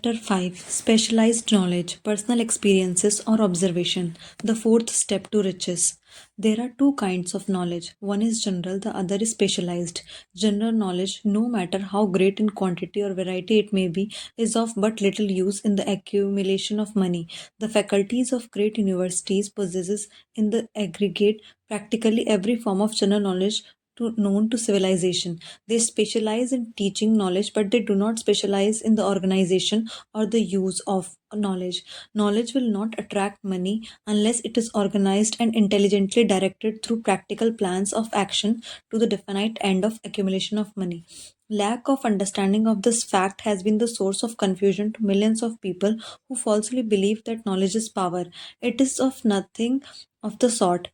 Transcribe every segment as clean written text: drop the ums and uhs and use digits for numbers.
Chapter 5, Specialized Knowledge, Personal Experiences or Observation, the fourth step to riches. There are two kinds of knowledge. One is general, the other is specialized. General knowledge, no matter how great in quantity or variety it may be, is of but little use in the accumulation of money. The faculties of great universities possesses in the aggregate practically every form of general knowledge known to civilization. They specialize in teaching knowledge, but they do not specialize in the organization or the use of knowledge. Knowledge will not attract money unless it is organized and intelligently directed through practical plans of action to the definite end of accumulation of money. Lack of understanding of this fact has been the source of confusion to millions of people who falsely believe that knowledge is power. It is of nothing of the sort.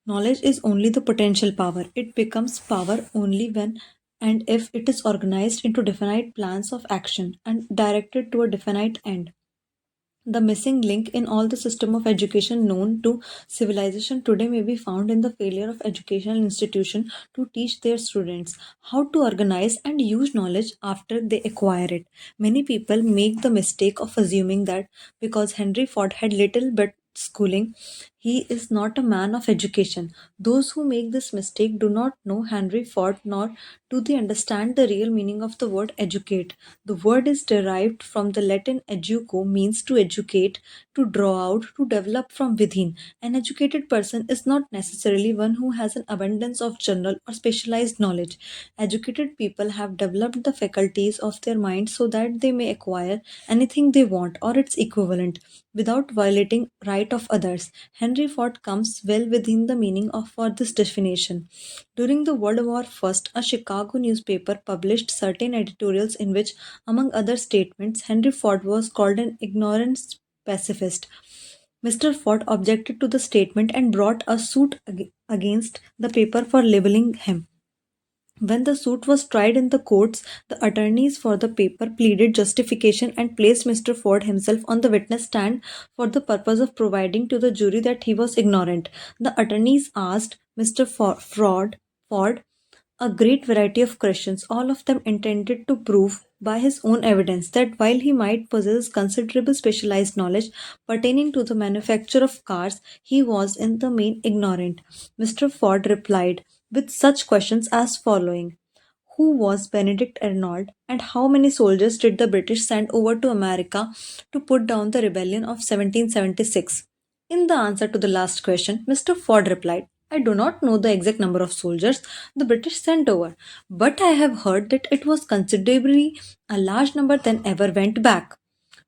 Knowledge is only the potential power. It becomes power only when and if it is organized into definite plans of action and directed to a definite end. The missing link in all the system of education known to civilization today may be found in the failure of educational institutions to teach their students how to organize and use knowledge after they acquire it. Many people make the mistake of assuming that because Henry Ford had little but schooling, he is not a man of education. Those who make this mistake do not know Henry Ford, nor do they understand the real meaning of the word educate. The word is derived from the Latin educo, means to educate, to draw out, to develop from within. An educated person is not necessarily one who has an abundance of general or specialized knowledge. Educated people have developed the faculties of their mind so that they may acquire anything they want or its equivalent without violating right of others. Henry Ford comes well within the meaning of for this definition. During the World War I, a Chicago newspaper published certain editorials in which, among other statements, Henry Ford was called an ignorant pacifist. Mr. Ford objected to the statement and brought a suit against the paper for labeling him. When the suit was tried in the courts, the attorneys for the paper pleaded justification and placed Mr. Ford himself on the witness stand for the purpose of providing to the jury that he was ignorant. The attorneys asked Mr. Ford a great variety of questions, all of them intended to prove by his own evidence that while he might possess considerable specialized knowledge pertaining to the manufacture of cars, he was in the main ignorant. Mr. Ford replied with such questions as following: who was Benedict Arnold, and how many soldiers did the British send over to America to put down the rebellion of 1776? In the answer to the last question, Mr. Ford replied, I do not know the exact number of soldiers the British sent over, but I have heard that it was considerably a large number than ever went back.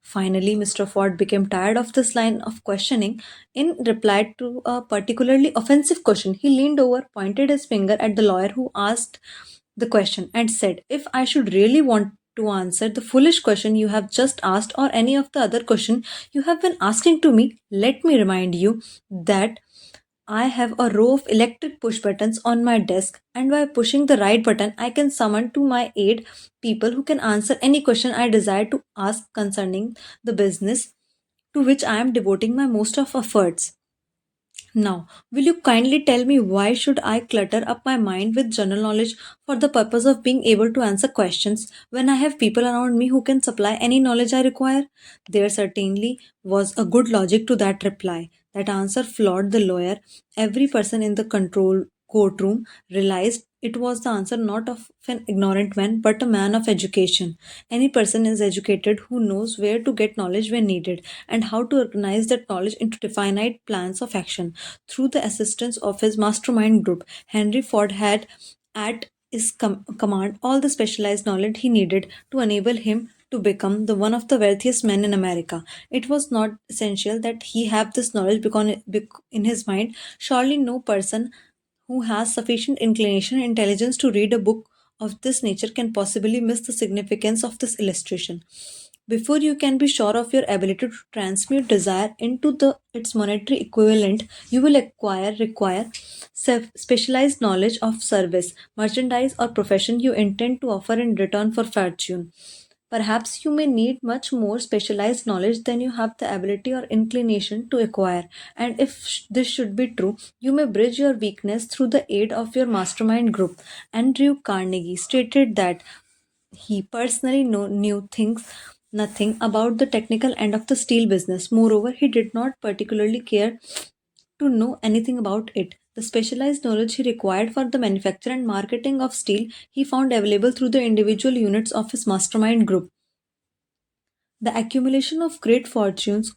Finally, Mr. Ford became tired of this line of questioning. In reply to a particularly offensive question, he leaned over, pointed his finger at the lawyer who asked the question, and said, if I should really want to answer the foolish question you have just asked or any of the other question you have been asking to me, let me remind you that I have a row of electric push buttons on my desk, and by pushing the right button, I can summon to my aid people who can answer any question I desire to ask concerning the business to which I am devoting my most of efforts. Now, will you kindly tell me why should I clutter up my mind with general knowledge for the purpose of being able to answer questions when I have people around me who can supply any knowledge I require? There certainly was a good logic to that reply. That answer floored the lawyer. Every person in the control courtroom realized it was the answer not of an ignorant man but a man of education. Any person is educated who knows where to get knowledge when needed and how to organize that knowledge into definite plans of action. Through the assistance of his mastermind group, Henry Ford had at his command all the specialized knowledge he needed to enable him to become the one of the wealthiest men in America. It was not essential that he have this knowledge in his mind. Surely no person who has sufficient inclination and intelligence to read a book of this nature can possibly miss the significance of this illustration. Before you can be sure of your ability to transmute desire into its monetary equivalent, you will require specialized knowledge of service, merchandise, or profession you intend to offer in return for fortune. Perhaps you may need much more specialized knowledge than you have the ability or inclination to acquire. And if this should be true, you may bridge your weakness through the aid of your mastermind group. Andrew Carnegie stated that he personally knew things nothing about the technical end of the steel business. Moreover, he did not particularly care to know anything about it. The specialized knowledge he required for the manufacture and marketing of steel he found available through the individual units of his mastermind group. The accumulation of great fortunes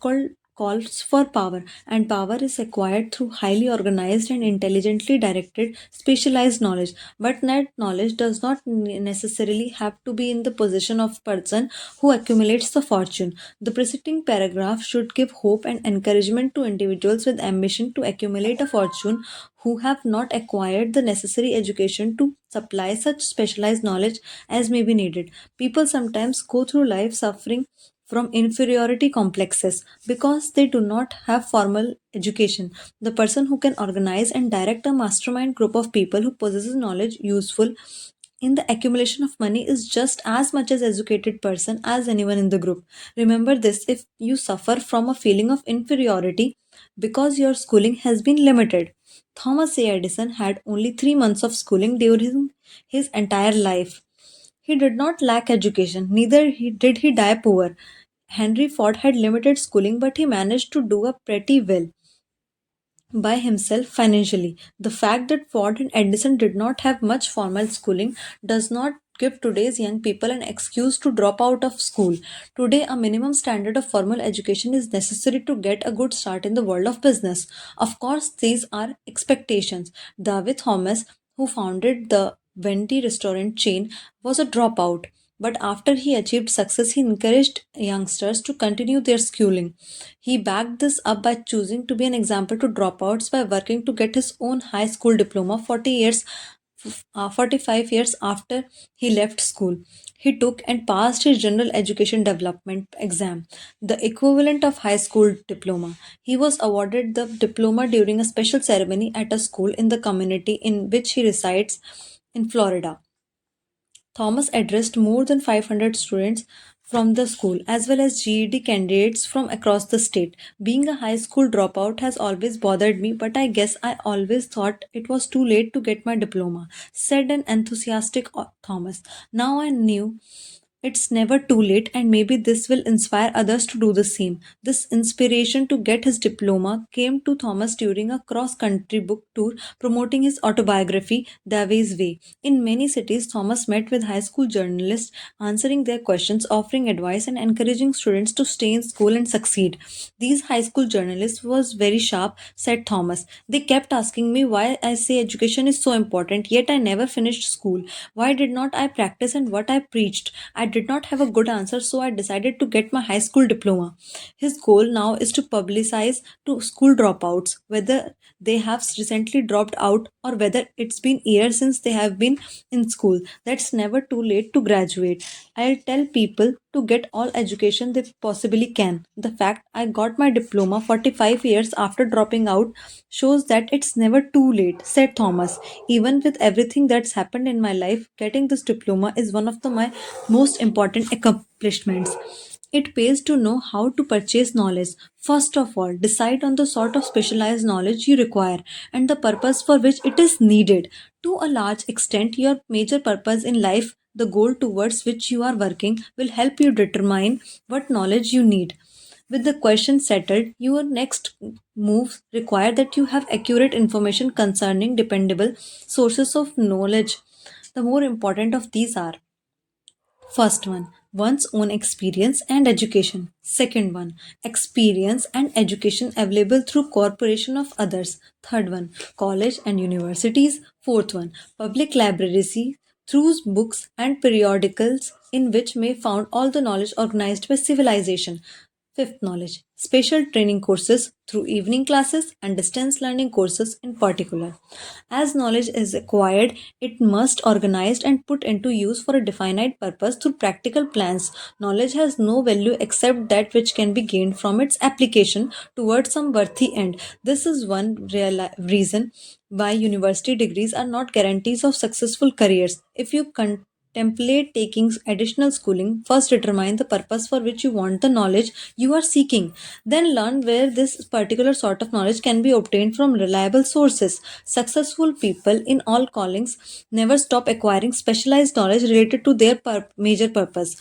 calls for power, and power is acquired through highly organized and intelligently directed specialized knowledge. But that knowledge does not necessarily have to be in the possession of person who accumulates the fortune. The preceding paragraph should give hope and encouragement to individuals with ambition to accumulate a fortune who have not acquired the necessary education to supply such specialized knowledge as may be needed. People sometimes go through life suffering from inferiority complexes because they do not have formal education. The person who can organize and direct a mastermind group of people who possesses knowledge useful in the accumulation of money is just as much as educated person as anyone in the group. Remember this: if you suffer from a feeling of inferiority because your schooling has been limited. Thomas A. Edison had only 3 months of schooling during his entire life. He did not lack education, neither did he die poor. Henry Ford had limited schooling, but he managed to do a pretty well by himself financially. The fact that Ford and Edison did not have much formal schooling does not give today's young people an excuse to drop out of school. Today, a minimum standard of formal education is necessary to get a good start in the world of business. Of course, these are expectations. David Thomas, who founded the Venti restaurant chain, was a dropout. But after he achieved success, he encouraged youngsters to continue their schooling. He backed this up by choosing to be an example to dropouts by working to get his own high school diploma 45 years after he left school. He took and passed his general education development exam, the equivalent of high school diploma. He was awarded the diploma during a special ceremony at a school in the community in which he resides in Florida. Thomas addressed more than 500 students from the school, as well as GED candidates from across the state. Being a high school dropout has always bothered me, but I guess I always thought it was too late to get my diploma, said an enthusiastic Thomas. Now I knew it's never too late, and maybe this will inspire others to do the same. This inspiration to get his diploma came to Thomas during a cross country book tour promoting his autobiography, Davies Way. In many cities, Thomas met with high school journalists, answering their questions, offering advice, and encouraging students to stay in school and succeed. These high school journalists was very sharp, said Thomas. They kept asking me why I say education is so important, yet I never finished school. Why did not I practice and what I preached? I did not have a good answer, so I decided to get my high school diploma. His goal now is to publicize to school dropouts, whether they have recently dropped out or whether it's been years since they have been in school. That's never too late to graduate. I'll tell people to get all education they possibly can. The fact I got my diploma 45 years after dropping out shows that it's never too late, said Thomas. Even with everything that's happened in my life, getting this diploma is one of my most important accomplishments. It pays to know how to purchase knowledge. First of all, decide on the sort of specialized knowledge you require and the purpose for which it is needed. To a large extent, your major purpose in life, the goal towards which you are working, will help you determine what knowledge you need. With the question settled, your next moves require that you have accurate information concerning dependable sources of knowledge. The more important of these are: first one, one's own experience and education. Second one, experience and education available through cooperation of others. Third one, college and universities. Fourth one, public libraries through books and periodicals in which may found all the knowledge organized by civilization. Fifth, knowledge. Special training courses through evening classes and distance learning courses in particular. As knowledge is acquired, it must organized and put into use for a definite purpose through practical plans. Knowledge has no value except that which can be gained from its application towards some worthy end. This is one reason why university degrees are not guarantees of successful careers. If you contemplate taking additional schooling, first determine the purpose for which you want the knowledge you are seeking. Then learn where this particular sort of knowledge can be obtained from reliable sources. Successful people in all callings never stop acquiring specialized knowledge related to their major purpose.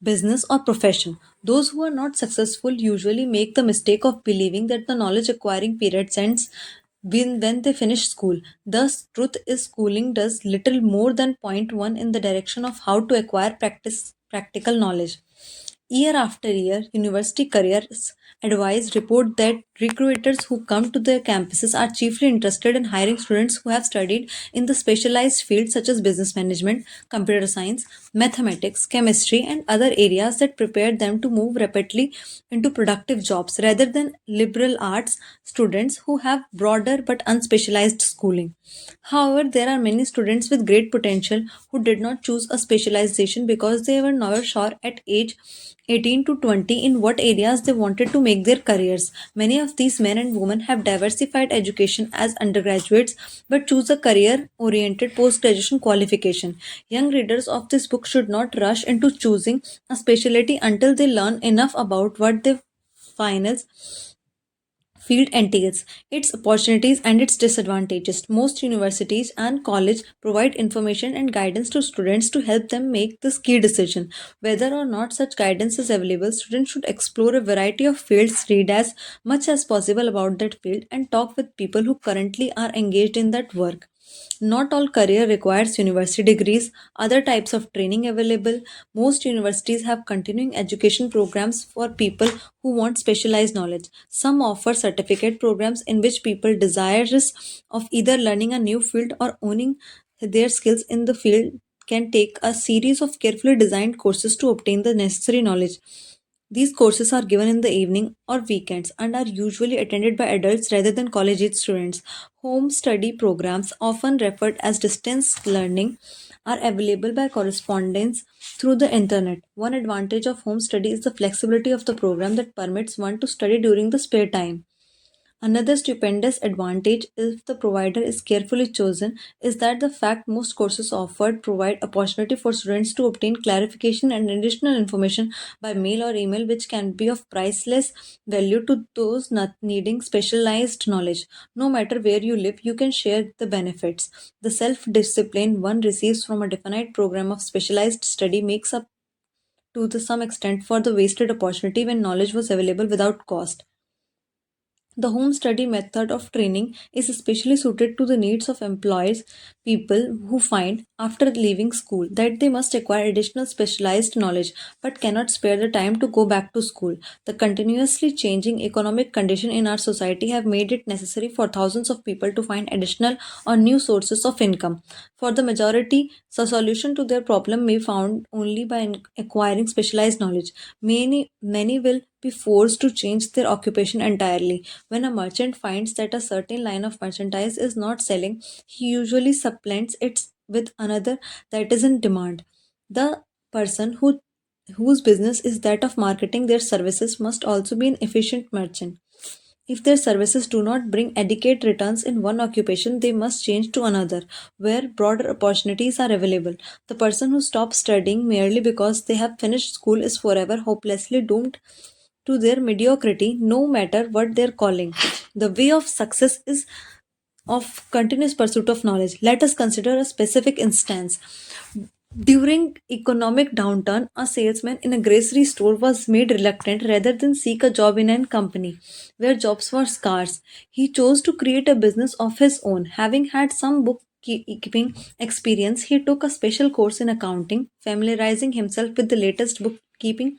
business, or profession. Those who are not successful usually make the mistake of believing that the knowledge acquiring period ends when they finish school. Thus, truth is schooling does little more than point one in the direction of how to acquire practical knowledge. Year after year, university careers advice report that recruiters who come to their campuses are chiefly interested in hiring students who have studied in the specialized fields such as business management, computer science, mathematics, chemistry, and other areas that prepare them to move rapidly into productive jobs rather than liberal arts students who have broader but unspecialized schooling. However, there are many students with great potential who did not choose a specialization because they were never sure at age 18 to 20 in what areas they wanted to make their careers. Many of these men and women have diversified education as undergraduates but choose a career oriented post graduation qualification. Young readers of this book should not rush into choosing a specialty until they learn enough about what their finals field entails, its opportunities and its disadvantages. Most universities and colleges provide information and guidance to students to help them make this key decision. Whether or not such guidance is available, students should explore a variety of fields, read as much as possible about that field, and talk with people who currently are engaged in that work. Not all career requires university degrees. Other types of training available. Most universities have continuing education programs for people who want specialized knowledge. Some offer certificate programs in which people desirous of either learning a new field or owning their skills in the field can take a series of carefully designed courses to obtain the necessary knowledge. These courses are given in the evening or weekends and are usually attended by adults rather than college age students. Home study programs, often referred as distance learning, are available by correspondence through the internet. One advantage of home study is the flexibility of the program that permits one to study during the spare time. Another stupendous advantage, if the provider is carefully chosen, is that the fact most courses offered provide opportunity for students to obtain clarification and additional information by mail or email, which can be of priceless value to those not needing specialized knowledge. No matter where you live, you can share the benefits. The self discipline one receives from a definite program of specialized study makes up to some extent for the wasted opportunity when knowledge was available without cost. The home study method of training is especially suited to the needs of employees, people who find after leaving school that they must acquire additional specialized knowledge but cannot spare the time to go back to school. The continuously changing economic condition in our society have made it necessary for thousands of people to find additional or new sources of income. For the majority, the solution to their problem may be found only by acquiring specialized knowledge. Many will be forced to change their occupation entirely. When a merchant finds that a certain line of merchandise is not selling, he usually supplants it with another that is in demand. The person whose business is that of marketing their services must also be an efficient merchant. If their services do not bring adequate returns in one occupation, they must change to another, where broader opportunities are available. The person who stops studying merely because they have finished school is forever hopelessly doomed to their mediocrity, no matter what their calling. The way of success is of continuous pursuit of knowledge. Let us consider a specific instance. During economic downturn, a salesman in a grocery store was made reluctant rather than seek a job in a company where jobs were scarce. He chose to create a business of his own. Having had some bookkeeping experience, he took a special course in accounting, familiarizing himself with the latest bookkeeping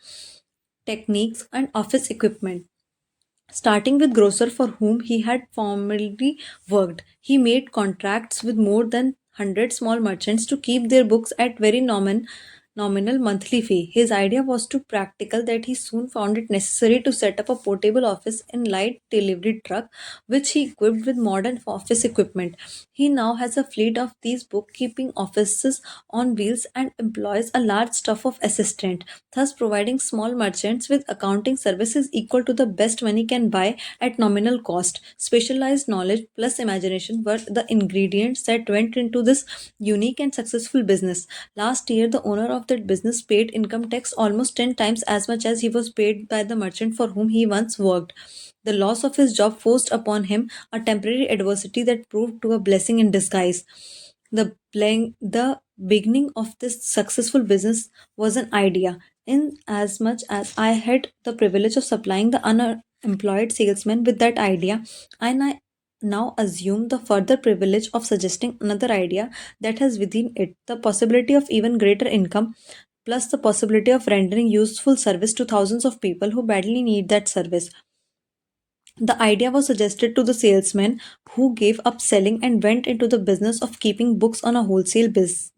techniques and office equipment. Starting with grocer for whom he had formerly worked, he made contracts with more than 100 small merchants to keep their books at very nominal monthly fee. His idea was too practical that he soon found it necessary to set up a portable office in light delivery truck, which he equipped with modern office equipment. He now has a fleet of these bookkeeping offices on wheels and employs a large staff of assistants, thus providing small merchants with accounting services equal to the best money can buy at nominal cost. Specialized knowledge plus imagination were the ingredients that went into this unique and successful business. Last year, the owner of that business paid income tax almost 10 times as much as he was paid by the merchant for whom he once worked. The loss of his job forced upon him a temporary adversity that proved to a blessing in disguise. The beginning of this successful business was an idea. in as much as I had the privilege of supplying the unemployed salesman with that idea, and I now assume the further privilege of suggesting another idea that has within it the possibility of even greater income, plus the possibility of rendering useful service to thousands of people who badly need that service. The idea was suggested to the salesman, who gave up selling and went into the business of keeping books on a wholesale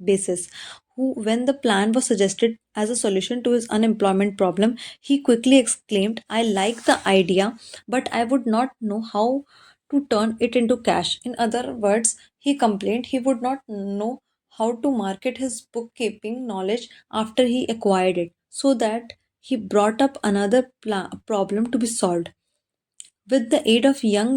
basis. Who, when the plan was suggested as a solution to his unemployment problem, he quickly exclaimed, "I like the idea, but I would not know how to turn it into cash." In other words, he complained he would not know how to market his bookkeeping knowledge after he acquired it, so that he brought up another problem to be solved. With the aid of young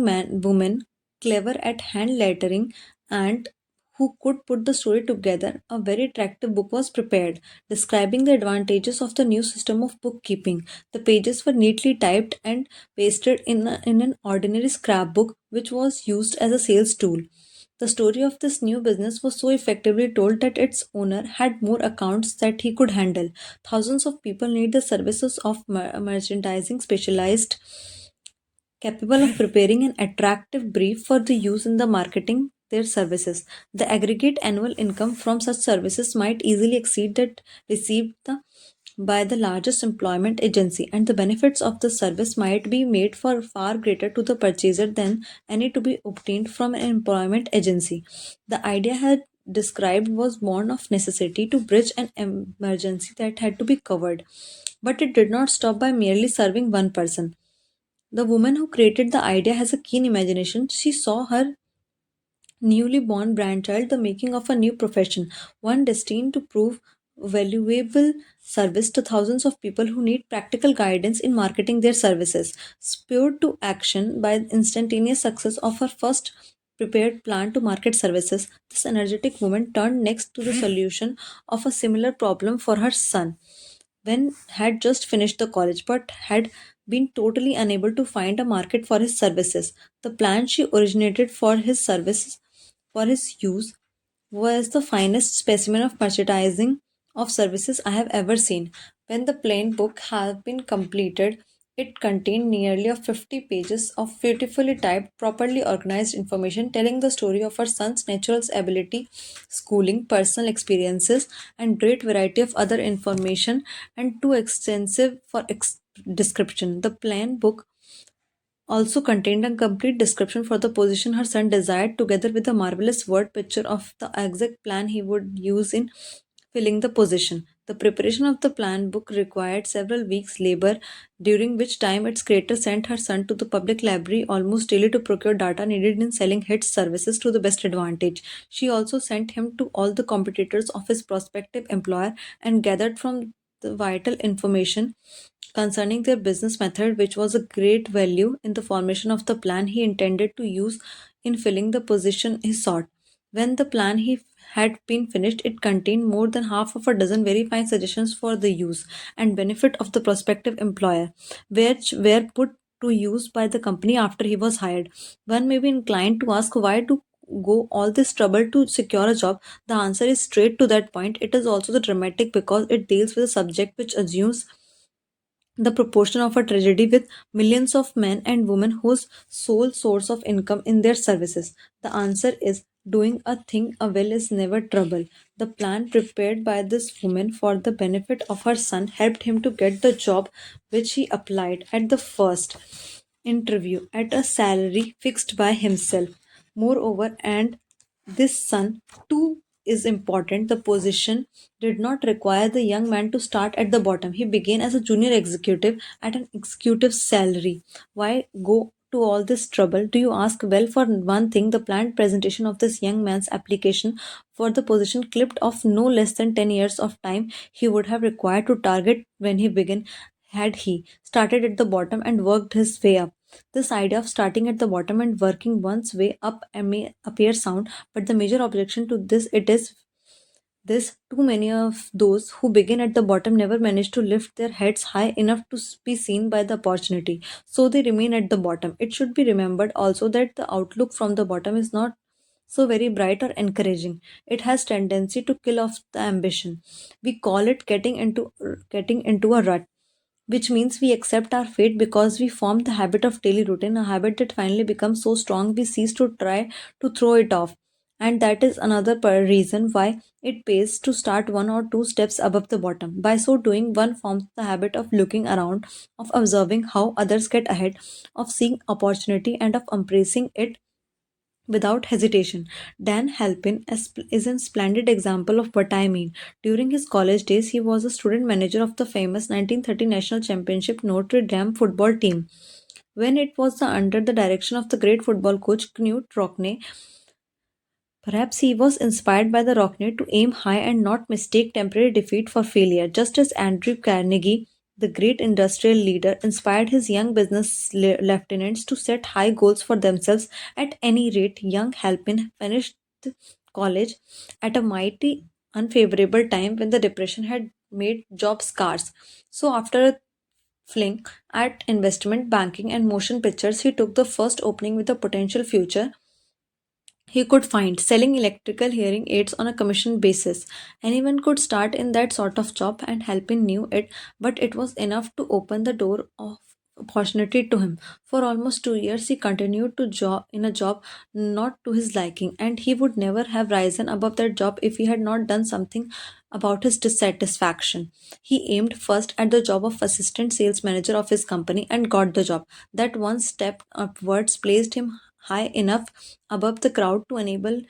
women clever at hand lettering and who could put the story together, a very attractive book was prepared, describing the advantages of the new system of bookkeeping. The pages were neatly typed and pasted in an ordinary scrapbook, which was used as a sales tool. The story of this new business was so effectively told that its owner had more accounts that he could handle. Thousands of people need the services of merchandising specialized capable of preparing an attractive brief for the use in the marketing their services. The aggregate annual income from such services might easily exceed that received by the largest employment agency, and the benefits of the service might be made for far greater to the purchaser than any to be obtained from an employment agency. The idea had described was born of necessity to bridge an emergency that had to be covered, but it did not stop by merely serving one person. The woman who created the idea has a keen imagination. She saw her newly born grandchild the making of a new profession, one destined to prove valuable service to thousands of people who need practical guidance in marketing their services. Spurred to action by the instantaneous success of her first prepared plan to market services, this energetic woman turned next to the solution of a similar problem for her son when had just finished the college but had been totally unable to find a market for his services. The plan she originated for his services for his use was the finest specimen of merchandising of services I have ever seen. When the plain book had been completed, it contained nearly of 50 pages of beautifully typed, properly organized information telling the story of her son's natural ability, schooling, personal experiences, and great variety of other information, and too extensive for description. The plain book also contained a complete description for the position her son desired, together with a marvelous word picture of the exact plan he would use in filling the position. The preparation of the plan book required several weeks' labor, during which time its creator sent her son to the public library almost daily to procure data needed in selling his services to the best advantage. She also sent him to all the competitors of his prospective employer and gathered from the vital information concerning their business method, which was a great value in the formation of the plan he intended to use in filling the position he sought. When the plan he had been finished, it contained more than half of a dozen very fine suggestions for the use and benefit of the prospective employer, which were put to use by the company after he was hired. One may be inclined to ask why to go all this trouble to secure a job. The answer is straight to that point. It is also the dramatic because it deals with a subject which assumes the proportion of a tragedy with millions of men and women whose sole source of income in their services. The answer is doing a thing a well is never trouble. The plan prepared by this woman for the benefit of her son helped him to get the job which he applied at the first interview at a salary fixed by himself. Moreover, and this son too is important. The position did not require the young man to start at the bottom. He began as a junior executive at an executive salary. Why go to all this trouble? Do you ask? Well, for one thing, the planned presentation of this young man's application for the position clipped off no less than 10 years of time he would have required to target when he began had he started at the bottom and worked his way up. This idea of starting at the bottom and working one's way up may appear sound, but the major objection to this it is this: too many of those who begin at the bottom never manage to lift their heads high enough to be seen by the opportunity, so they remain at the bottom. It should be remembered also that the outlook from the bottom is not so very bright or encouraging. It has tendency to kill off the ambition. We call it getting into a rut, which means we accept our fate because we form the habit of daily routine, a habit that finally becomes so strong we cease to try to throw it off. And that is another reason why it pays to start one or two steps above the bottom. By so doing, one forms the habit of looking around, of observing how others get ahead, of seeing opportunity, and of embracing it without hesitation. Dan Halpin is a splendid example of what I mean. During his college days, he was a student manager of the famous 1930 National Championship Notre Dame football team. When it was under the direction of the great football coach Knut Rockne, perhaps he was inspired by the Rockne to aim high and not mistake temporary defeat for failure, just as Andrew Carnegie, the great industrial leader, inspired his young business lieutenants to set high goals for themselves. At any rate, young Halpin finished college at a mighty unfavorable time when the depression had made jobs scarce. So, after a fling at investment banking and motion pictures, he took the first opening with a potential future he could find, selling electrical hearing aids on a commission basis. Anyone could start in that sort of job, and Halpin knew it, but it was enough to open the door of opportunity to him. For almost 2 years, he continued to job in a job not to his liking, and he would never have risen above that job if he had not done something about his dissatisfaction. He aimed first at the job of assistant sales manager of his company and got the job. That one step upwards placed him high enough above the crowd to enable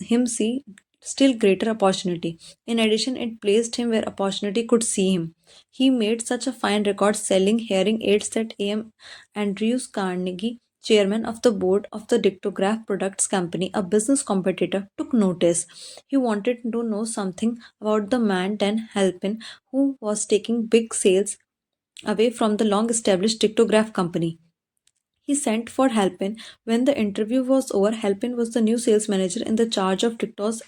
him see still greater opportunity. In addition, it placed him where opportunity could see him. He made such a fine record selling hearing aids that A.M. Andrews Carnegie, chairman of the board of the Dictograph Products Company, a business competitor, took notice. He wanted to know something about the man Dan Halpin, who was taking big sales away from the long established Dictograph Company. He sent for Halpin. When the interview was over, Halpin was the new sales manager in the charge of Dictor's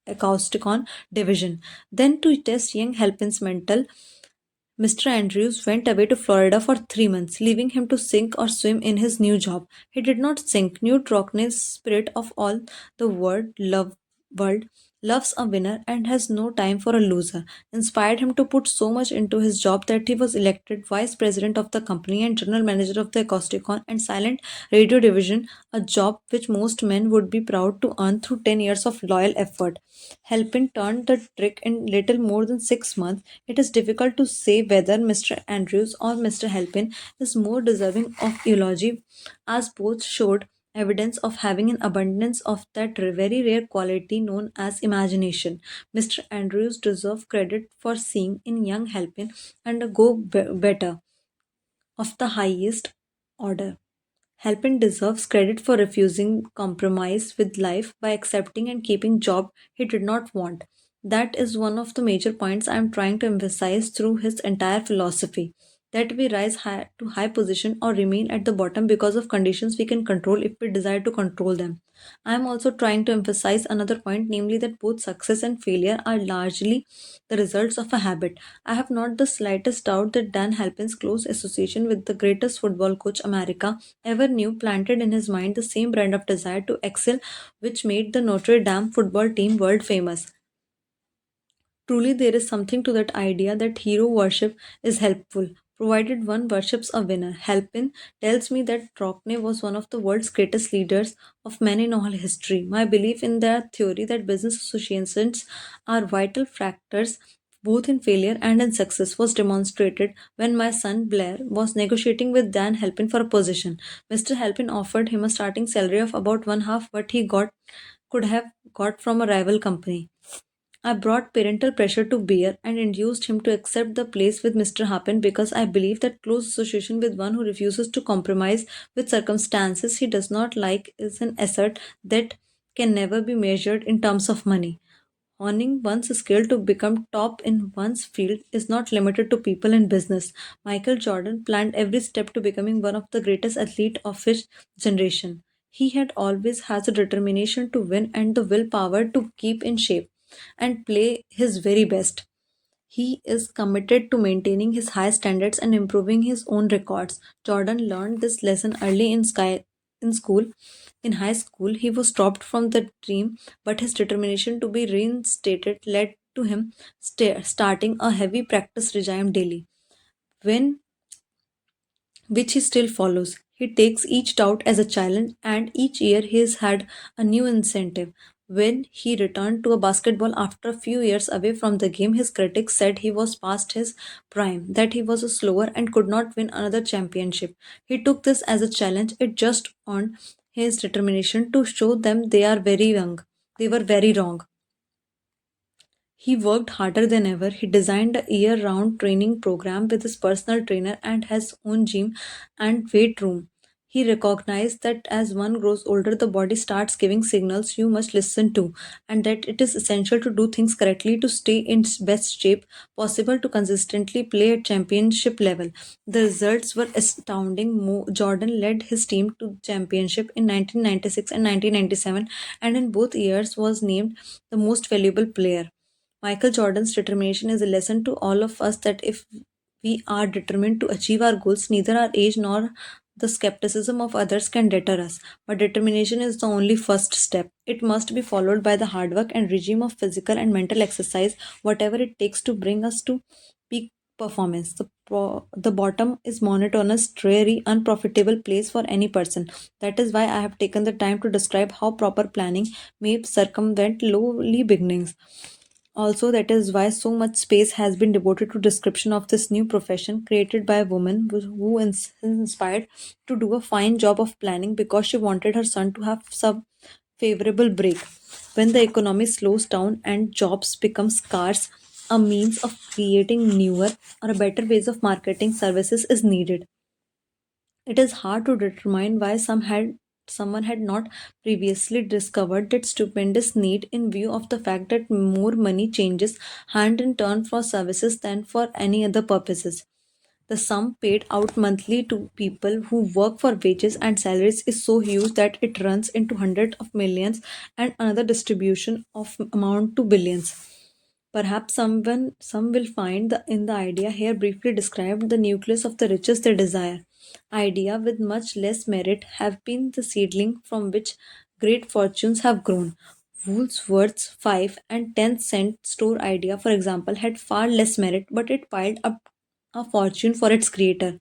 Acousticon division. Then, to test young Halpin's mental, Mr. Andrews went away to Florida for 3 months, leaving him to sink or swim in his new job. He did not sink. Newt Rockney's spirit of all the world loves a winner and has no time for a loser, inspired him to put so much into his job that he was elected vice president of the company and general manager of the Acousticon and Silent Radio division, a job which most men would be proud to earn through 10 years of loyal effort. Helping turned the trick in little more than 6 months. It is difficult to say whether Mr. Andrews or Mr. Helpin is more deserving of eulogy, as both showed evidence of having an abundance of that very rare quality known as imagination. Mr. Andrews deserves credit for seeing in young Helpin and a better of the highest order. Halpin deserves credit for refusing compromise with life by accepting and keeping job he did not want. That is one of the major points I am trying to emphasize through his entire philosophy. That we rise high to high position or remain at the bottom because of conditions we can control if we desire to control them. I am also trying to emphasize another point, namely that both success and failure are largely the results of a habit. I have not the slightest doubt that Dan Halpin's close association with the greatest football coach America ever knew planted in his mind the same brand of desire to excel which made the Notre Dame football team world famous. Truly, there is something to that idea that hero worship is helpful, provided one worships a winner. Halpin tells me that Rockne was one of the world's greatest leaders of men in all history. My belief in the theory that business associations are vital factors both in failure and in success was demonstrated when my son Blair was negotiating with Dan Halpin for a position. Mr. Halpin offered him a starting salary of about one half what he got could have got from a rival company. I brought parental pressure to bear and induced him to accept the place with Mr. Happen because I believe that close association with one who refuses to compromise with circumstances he does not like is an asset that can never be measured in terms of money. Honing one's skill to become top in one's field is not limited to people in business. Michael Jordan planned every step to becoming one of the greatest athletes of his generation. He had always has the determination to win and the willpower to keep in shape and play his very best. He is committed to maintaining his high standards and improving his own records. Jordan learned this lesson early in In high school, he was dropped from the team, but his determination to be reinstated led to him starting a heavy practice regime daily. When which he still follows. He takes each doubt as a challenge, and each year he has had a new incentive. When he returned to a basketball after a few years away from the game, his critics said he was past his prime, that he was a slower and could not win another championship. He took this as a challenge. It just on his determination to show them they are very young. They were very wrong. He worked harder than ever. He designed a year round training program with his personal trainer and his own gym and weight room. He recognized that as one grows older, the body starts giving signals you must listen to, and that it is essential to do things correctly to stay in best shape possible to consistently play at championship level. The results were astounding. Jordan led his team to championship in 1996 and 1997, and in both years was named the most valuable player. Michael Jordan's determination is a lesson to all of us that if we are determined to achieve our goals, neither our age nor the skepticism of others can deter us. But determination is the only first step. It must be followed by the hard work and regime of physical and mental exercise, whatever it takes to bring us to peak performance. The bottom is monotonous, dreary, unprofitable place for any person. That is why I have taken the time to describe how proper planning may circumvent lowly beginnings. Also, that is why so much space has been devoted to description of this new profession created by a woman who is inspired to do a fine job of planning because she wanted her son to have some favorable break. When the economy slows down and jobs become scarce, a means of creating newer or better ways of marketing services is needed. It is hard to determine why someone had not previously discovered that stupendous need in view of the fact that more money changes hand in turn for services than for any other purposes. The sum paid out monthly to people who work for wages and salaries is so huge that it runs into hundreds of millions and another distribution of amount to billions. Perhaps some will find in the idea here briefly described the nucleus of the riches they desire. Idea with much less merit have been the seedling from which great fortunes have grown. Woolworth's 5 and 10-cent store idea, for example, had far less merit, but it piled up a fortune for its creator.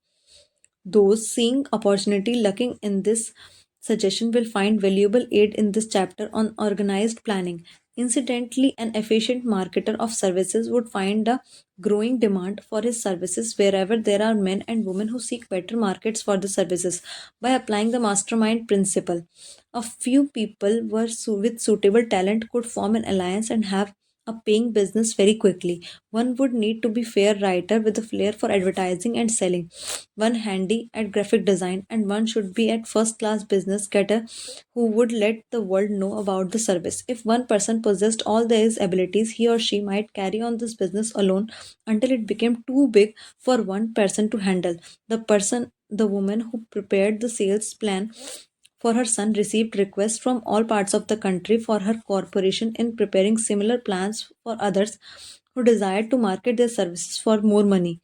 Those seeing opportunity lurking in this suggestion will find valuable aid in this chapter on organized planning. Incidentally, an efficient marketer of services would find a growing demand for his services wherever there are men and women who seek better markets for the services. By applying the mastermind principle, a few people with suitable talent could form an alliance and have a paying business very quickly. One would need to be fair writer with a flair for advertising and selling, one handy at graphic design, and one should be at first class business getter who would let the world know about the service. If one person possessed all these abilities, he or she might carry on this business alone until it became too big for one person to handle. The woman who prepared the sales plan for her son received requests from all parts of the country for her corporation in preparing similar plans for others who desired to market their services for more money.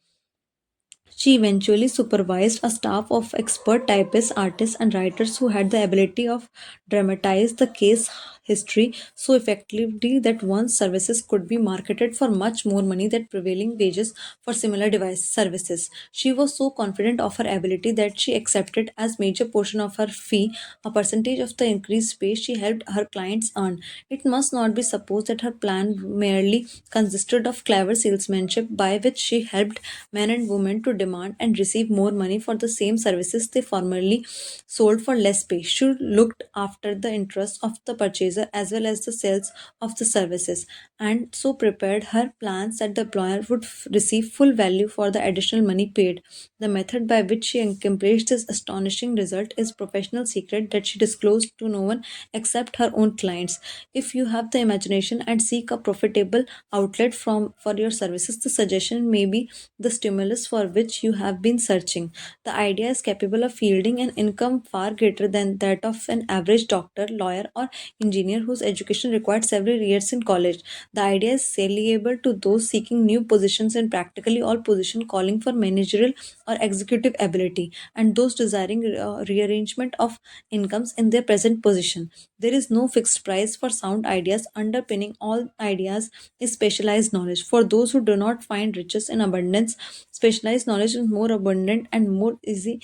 She eventually supervised a staff of expert typists, artists, and writers who had the ability of dramatize the case history so effectively that one's services could be marketed for much more money than prevailing wages for similar device services. She was so confident of her ability that she accepted as major portion of her fee a percentage of the increased pay she helped her clients earn. It must not be supposed that her plan merely consisted of clever salesmanship by which she helped men and women to demand and receive more money for the same services they formerly sold for less pay. She looked after the interests of the purchaser as well as the sales of the services, and so prepared her plans that the employer would receive full value for the additional money paid. The method by which she accomplished this astonishing result is professional secret that she disclosed to no one except her own clients. If you have the imagination and seek a profitable outlet for your services, the suggestion may be the stimulus for which knowledge you have been searching. The idea is capable of yielding an income far greater than that of an average doctor, lawyer, or engineer whose education required several years in college. The idea is saleable to those seeking new positions in practically all positions calling for managerial or executive ability, and those desiring rearrangement of incomes in their present position. There is no fixed price for sound ideas. Underpinning all ideas is specialized knowledge. For those who do not find riches in abundance, specialized knowledge is more abundant and more easily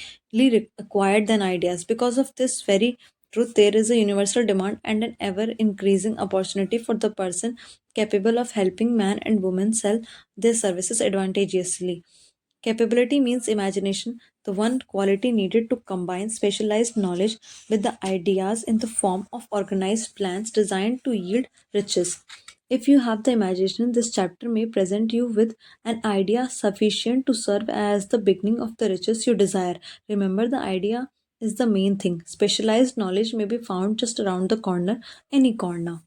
acquired than ideas. Because of this very truth, there is a universal demand and an ever increasing opportunity for the person capable of helping man and woman sell their services advantageously. Capability means imagination, the one quality needed to combine specialized knowledge with the ideas in the form of organized plans designed to yield riches. If you have the imagination, this chapter may present you with an idea sufficient to serve as the beginning of the riches you desire. Remember, the idea is the main thing. Specialized knowledge may be found just around the corner, any corner.